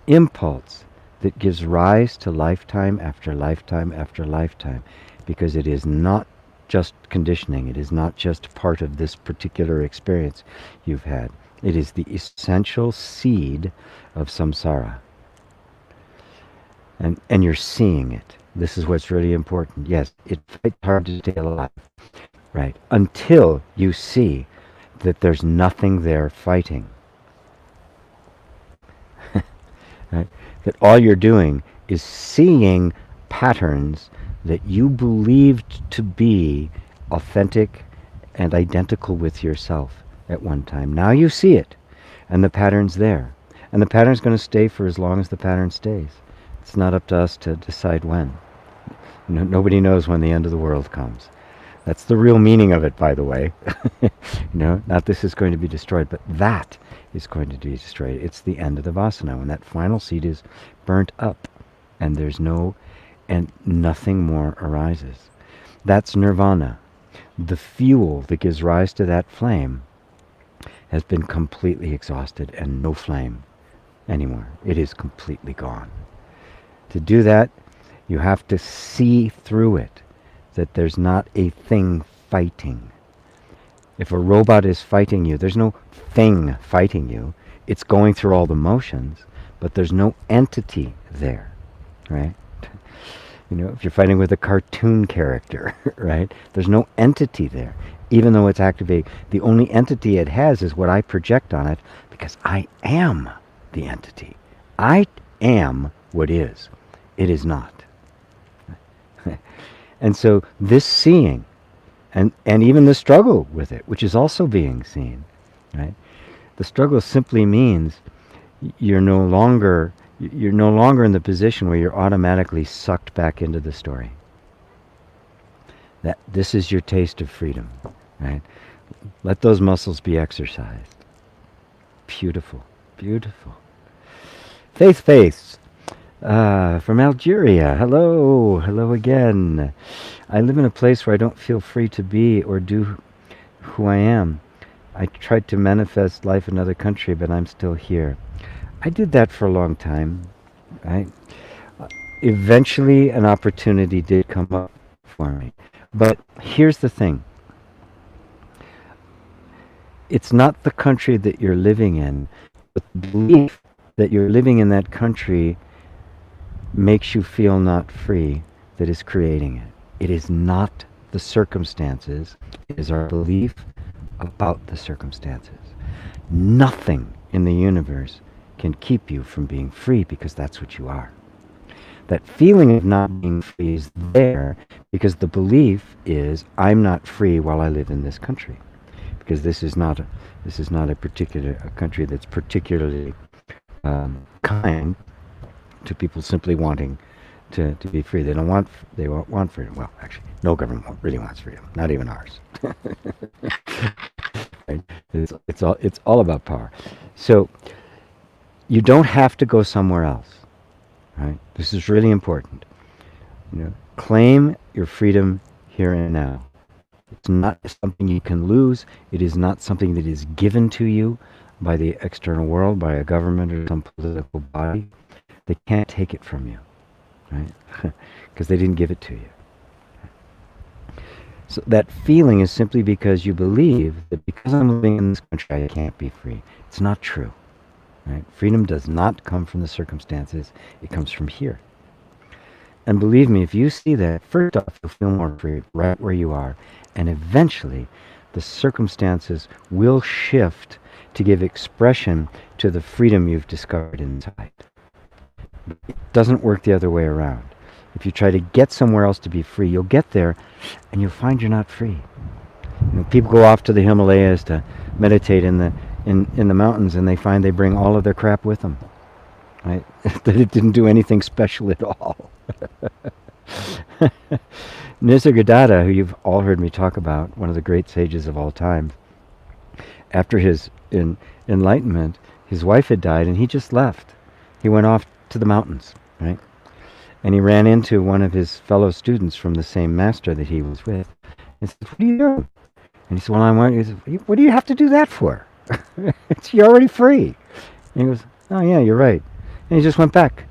impulse that gives rise to lifetime after lifetime after lifetime, because it is not just conditioning. It is not just part of this particular experience you've had. It is the essential seed of samsara. And you're seeing it. This is what's really important. Yes, it fights hard to stay alive, right? Until you see that there's nothing there fighting. Right? That all you're doing is seeing patterns that you believed to be authentic and identical with yourself at one time. Now you see it, and the pattern's there. And the pattern's going to stay for as long as the pattern stays. It's not up to us to decide when. Nobody knows when the end of the world comes. That's the real meaning of it, by the way. Not this is going to be destroyed, but that is going to be destroyed. It's the end of the vasana, when that final seed is burnt up, and and nothing more arises. That's nirvana. The fuel that gives rise to that flame has been completely exhausted, and no flame anymore. It is completely gone. To do that, you have to see through it, that there's not a thing fighting. If a robot is fighting you, there's no thing fighting you. It's going through all the motions, but there's no entity there, right? If you're fighting with a cartoon character, right? There's no entity there, even though it's activating. The only entity it has is what I project on it, because I am the entity. I am what is. It is not. And so this seeing, and even the struggle with it, which is also being seen, right? The struggle simply means you're no longer in the position where you're automatically sucked back into the story. That this is your taste of freedom, right? Let those muscles be exercised. Beautiful, beautiful. Faith. From Algeria. Hello again. I live in a place where I don't feel free to be or do who I am. I tried to manifest life in another country, but I'm still here. I did that for a long time, right? Eventually, an opportunity did come up for me. But here's the thing. It's not the country that you're living in, but the belief that you're living in that country makes you feel not free that is creating it. It is not the circumstances. It is our belief about the circumstances. Nothing in the universe can keep you from being free, because that's what you are. That feeling of not being free is there because the belief is, I'm not free while I live in this country, because this is not a country that's particularly kind to people simply wanting to be free. They won't want freedom. Well, actually, no government really wants freedom, not even ours. Right? It's all about power. So you don't have to go somewhere else, right? This is really important. Claim your freedom here and now. It's not something you can lose. It is not something that is given to you by the external world, by a government or some political body. They can't take it from you, right? Because they didn't give it to you. So that feeling is simply because you believe that because I'm living in this country, I can't be free. It's not true, right? Freedom does not come from the circumstances. It comes from here. And believe me, if you see that, first off, you'll feel more free right where you are. And eventually, the circumstances will shift to give expression to the freedom you've discovered inside. It doesn't work the other way around. If you try to get somewhere else to be free, you'll get there and you'll find you're not free. People go off to the Himalayas to meditate in the mountains, and they find they bring all of their crap with them. Right? That it didn't do anything special at all. Nisargadatta, who you've all heard me talk about, one of the great sages of all time, after his enlightenment, His wife had died, and he just left. He went off to the mountains, right? And he ran into one of his fellow students from the same master that he was with. And said, "What are you doing?" And he said, "Well, I'm wondering." He said, "What do you have to do that for? You're already free." And he goes, "Oh yeah, you're right." And he just went back,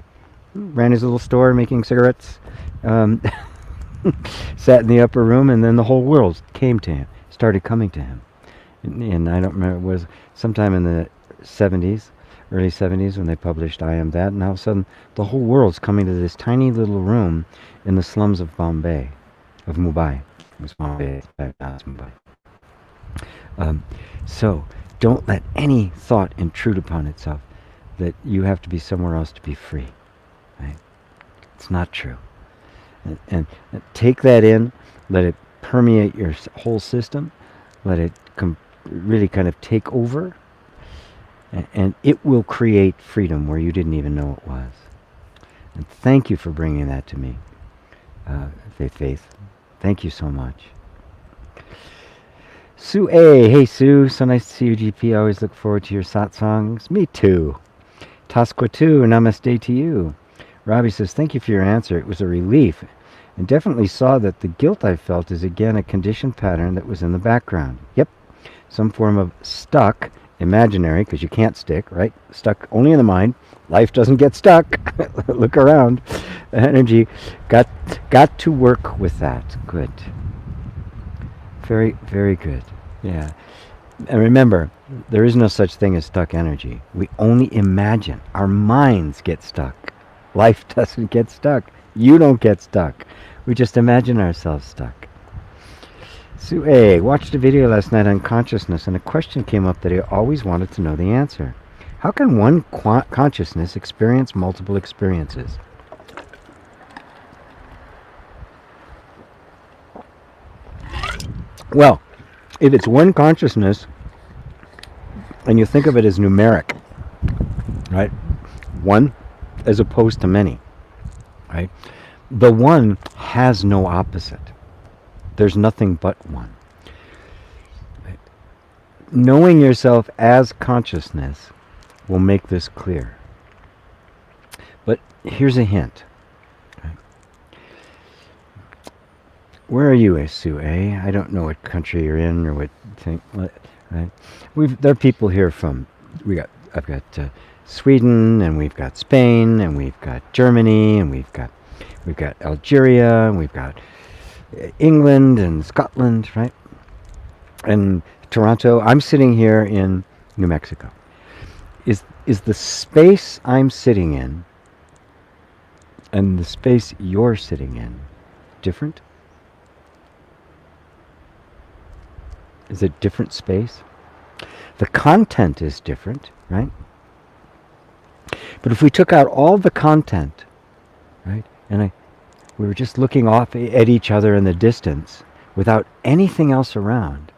ran his little store making cigarettes, um, sat in the upper room, and then the whole world came to him, started coming to him. And I don't remember, it was sometime in the 70s, early 70s, when they published I Am That, and all of a sudden the whole world's coming to this tiny little room in the slums of Mumbai. It was Bombay, not Mumbai. So don't let any thought intrude upon itself that you have to be somewhere else to be free. Right? It's not true. And take that in, let it permeate your whole system, let it really kind of take over, and it will create freedom where you didn't even know it was. And thank you for bringing that to me, Faith. Thank you so much. Sue A. Hey, Sue. So nice to see you, GP. I always look forward to your satsangs. Me too. Tasquatu, namaste to you. Robbie says, thank you for your answer. It was a relief, and definitely saw that the guilt I felt is again a conditioned pattern that was in the background. Yep. Some form of stuck, imaginary, because you can't stick, right? Stuck only in the mind. Life doesn't get stuck. Look around. Energy. Got to work with that. Good. Very, very good. Yeah. And remember, there is no such thing as stuck energy. We only imagine. Our minds get stuck. Life doesn't get stuck. You don't get stuck. We just imagine ourselves stuck. Sue A. Watched a video last night on consciousness, and a question came up that I always wanted to know the answer. How can one consciousness experience multiple experiences? Well, if it's one consciousness, and you think of it as numeric, right? One as opposed to many, right? The one has no opposite. There's nothing but one. Right? Knowing yourself as consciousness will make this clear. But here's a hint. Right? Where are you, Sue A? I don't know what country you're in or what thing. Right? There are people here from. I've got Sweden, and we've got Spain, and we've got Germany, and we've got Algeria, and we've got England and Scotland, right? And Toronto. I'm sitting here in New Mexico. Is the space I'm sitting in and the space you're sitting in different? Is it different space? The content is different, right? But if we took out all the content, right, and we were just looking off at each other in the distance without anything else around,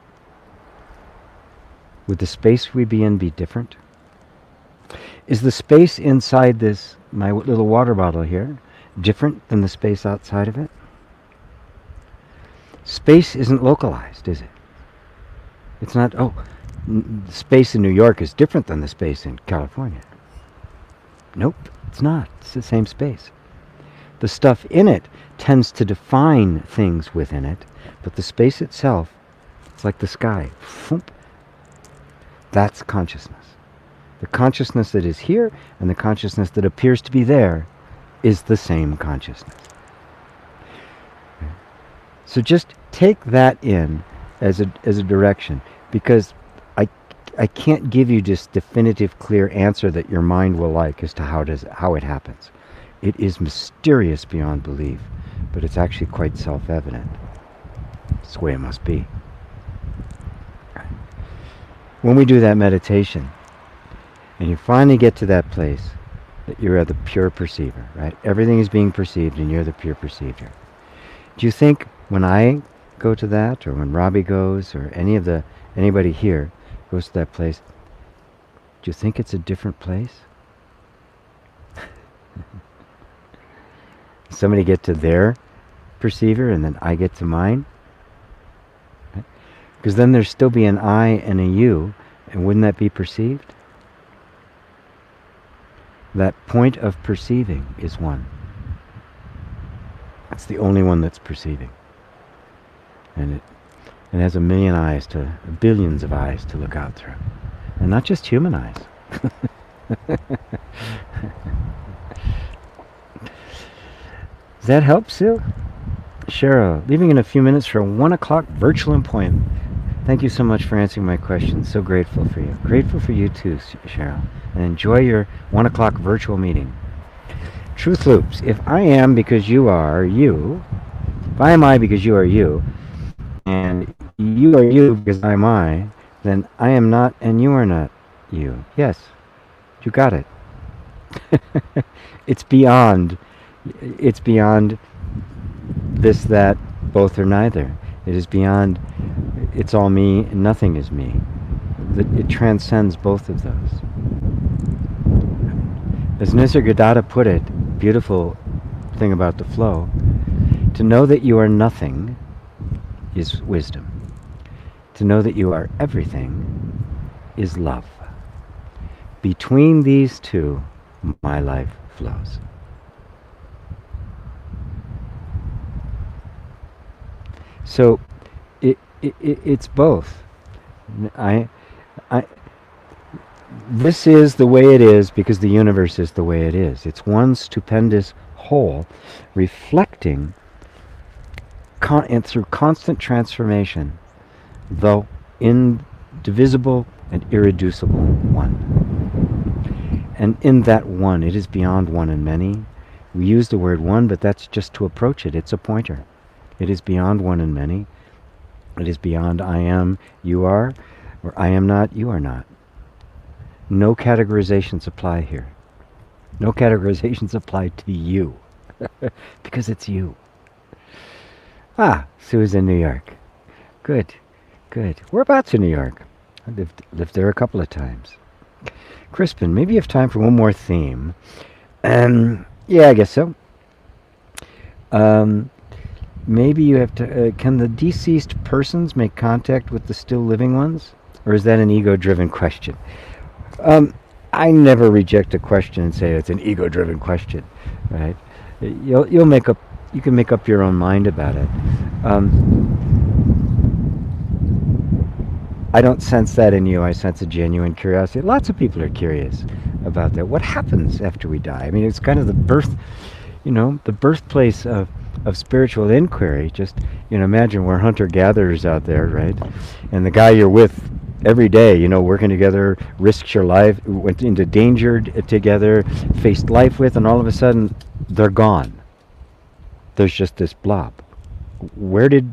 would the space we'd be in be different? Is the space inside my little water bottle here, different than the space outside of it? Space isn't localized, is it? It's not, space in New York is different than the space in California. Nope, it's not. It's the same space. The stuff in it tends to define things within it, but the space itself, it's like the sky. That's consciousness. The consciousness that is here and the consciousness that appears to be there is the same consciousness. So just take that in as a direction, because I can't give you this definitive, clear answer that your mind will like as to how it happens. It is mysterious beyond belief, but it's actually quite self-evident. It's the way it must be. When we do that meditation, and you finally get to that place that you're the pure perceiver, right? Everything is being perceived and you're the pure perceiver. Do you think when I go to that, or when Robbie goes, or anybody here goes to that place, do you think it's a different place? Somebody get to their perceiver and then I get to mine? Because then there'd still be an I and a you, and wouldn't that be perceived? That point of perceiving is one. It's the only one that's perceiving. And it has a million eyes billions of eyes to look out through. And not just human eyes. Does that help, Sue? Cheryl, leaving in a few minutes for a 1 o'clock virtual appointment. Thank you so much for answering my question. So grateful for you. Grateful for you too, Cheryl. And enjoy your 1 o'clock virtual meeting. Truth loops. If I am because you are you, if I am I because you are you, and you are you because I'm I, then I am not and you are not you. Yes, you got it. It's beyond this, that, both, or neither. It is beyond, it's all me and nothing is me. It transcends both of those. As Nisargadatta put it, beautiful thing about the flow, to know that you are nothing is wisdom. To know that you are everything is love. Between these two, my life flows. So it's both. This is the way it is because the universe is the way it is. It's one stupendous whole reflecting and through constant transformation, the indivisible and irreducible one. And in that one, it is beyond one and many. We use the word one, but that's just to approach it. It's a pointer. It is beyond one and many. It is beyond I am, you are, or I am not, you are not. No categorizations apply here. No categorizations apply to you. Because it's you. Sue's in New York. Good, good. Whereabouts in New York? I lived there a couple of times. Crispin, maybe you have time for one more theme. Yeah, I guess so. Maybe you have to... can the deceased persons make contact with the still living ones? Or is that an ego-driven question? I never reject a question and say it's an ego-driven question, right? You can make up your own mind about it. I don't sense that in you. I sense a genuine curiosity. Lots of people are curious about that. What happens after we die? I mean, it's kind of the birthplace of spiritual inquiry. Just, imagine we're hunter-gatherers out there, right? And the guy you're with every day, working together, risked your life, went into danger together, faced life with, and all of a sudden, they're gone. There's just this blob. Where did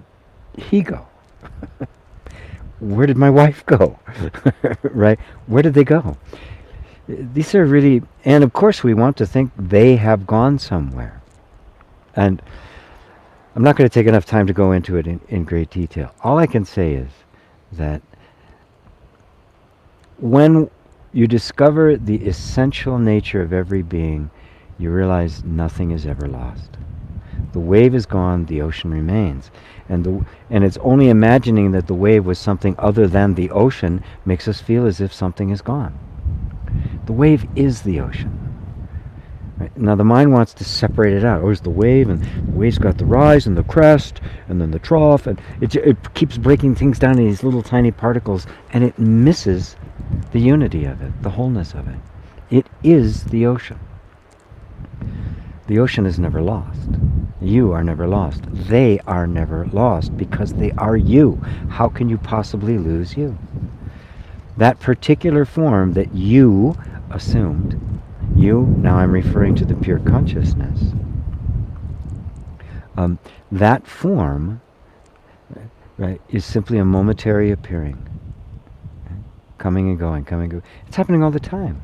he go? Where did my wife go? Right? Where did they go? These are really... And of course we want to think they have gone somewhere. And I'm not going to take enough time to go into it in great detail. All I can say is that when you discover the essential nature of every being, you realize nothing is ever lost. The wave is gone, the ocean remains. And it's only imagining that the wave was something other than the ocean makes us feel as if something is gone. The wave is the ocean. Right? Now the mind wants to separate it out. Oh, it's the wave, and the wave's got the rise and the crest, and then the trough, and it keeps breaking things down in these little tiny particles, and it misses the unity of it, the wholeness of it. It is the ocean. The ocean is never lost. You are never lost. They are never lost because they are you. How can you possibly lose you? That particular form that you assumed, now I'm referring to the pure consciousness, that form, right, is simply a momentary appearing. Coming and going, coming and going. It's happening all the time.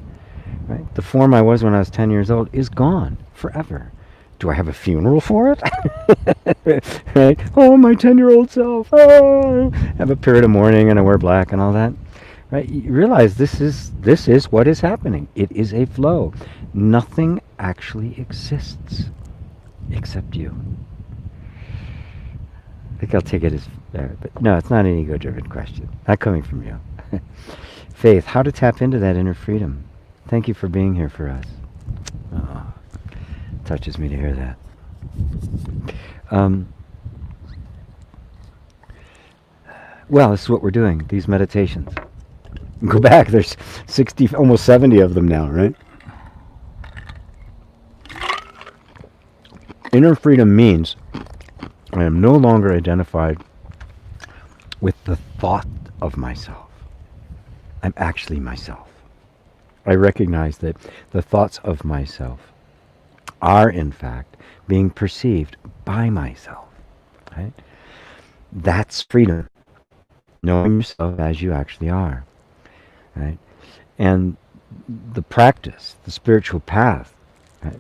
Right? The form I was when I was 10 years old is gone forever. Do I have a funeral for it? Right? Oh, my 10-year-old self. Oh, have a period of mourning and I wear black and all that. Right? You realize this is what is happening. It is a flow. Nothing actually exists except you. I think I'll take it as there, but no, it's not an ego-driven question. Not coming from you. Faith, how to tap into that inner freedom. Thank you for being here for us. touches me to hear that. Um, well, this is what we're doing, these meditations. Go back, there's 60, almost 70 of them now, right? Inner freedom means I am no longer identified with the thought of myself. I'm actually myself. I recognize that the thoughts of myself are, in fact, being perceived by myself. Right? That's freedom. Knowing yourself as you actually are. Right? And the practice, the spiritual path, right?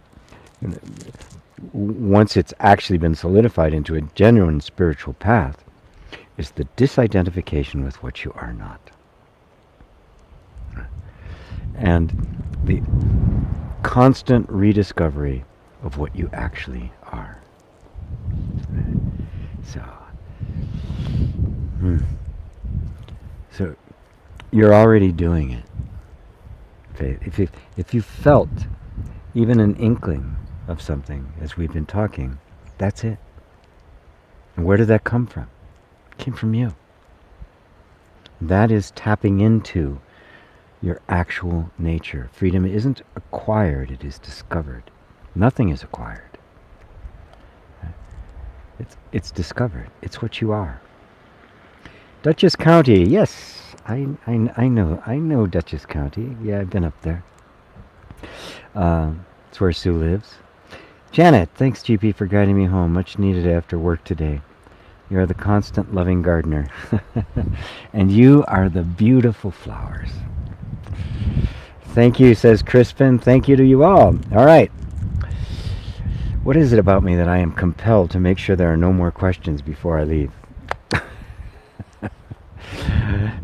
Once it's actually been solidified into a genuine spiritual path, is the disidentification with what you are not. And the constant rediscovery of what you actually are. So, so you're already doing it. If you felt even an inkling of something as we've been talking, that's it. And where did that come from? It came from you. That is tapping into your actual nature. Freedom isn't acquired, it is discovered. Nothing is acquired. It's discovered. It's what you are. Dutchess County, yes, I know Dutchess County. Yeah, I've been up there. It's where Sue lives. Janet, thanks GP for guiding me home. Much needed after work today. You are the constant loving gardener. And you are the beautiful flowers. Thank you, says Crispin. Thank you to you all. All right. What is it about me that I am compelled to make sure there are no more questions before I leave?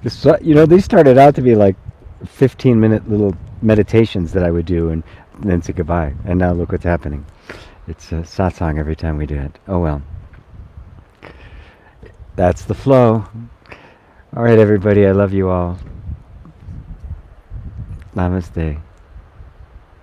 These started out to be like 15-minute little meditations that I would do and then say goodbye. And now look what's happening. It's a satsang every time we do it. Oh well. That's the flow. All right, everybody. I love you all. Namaste.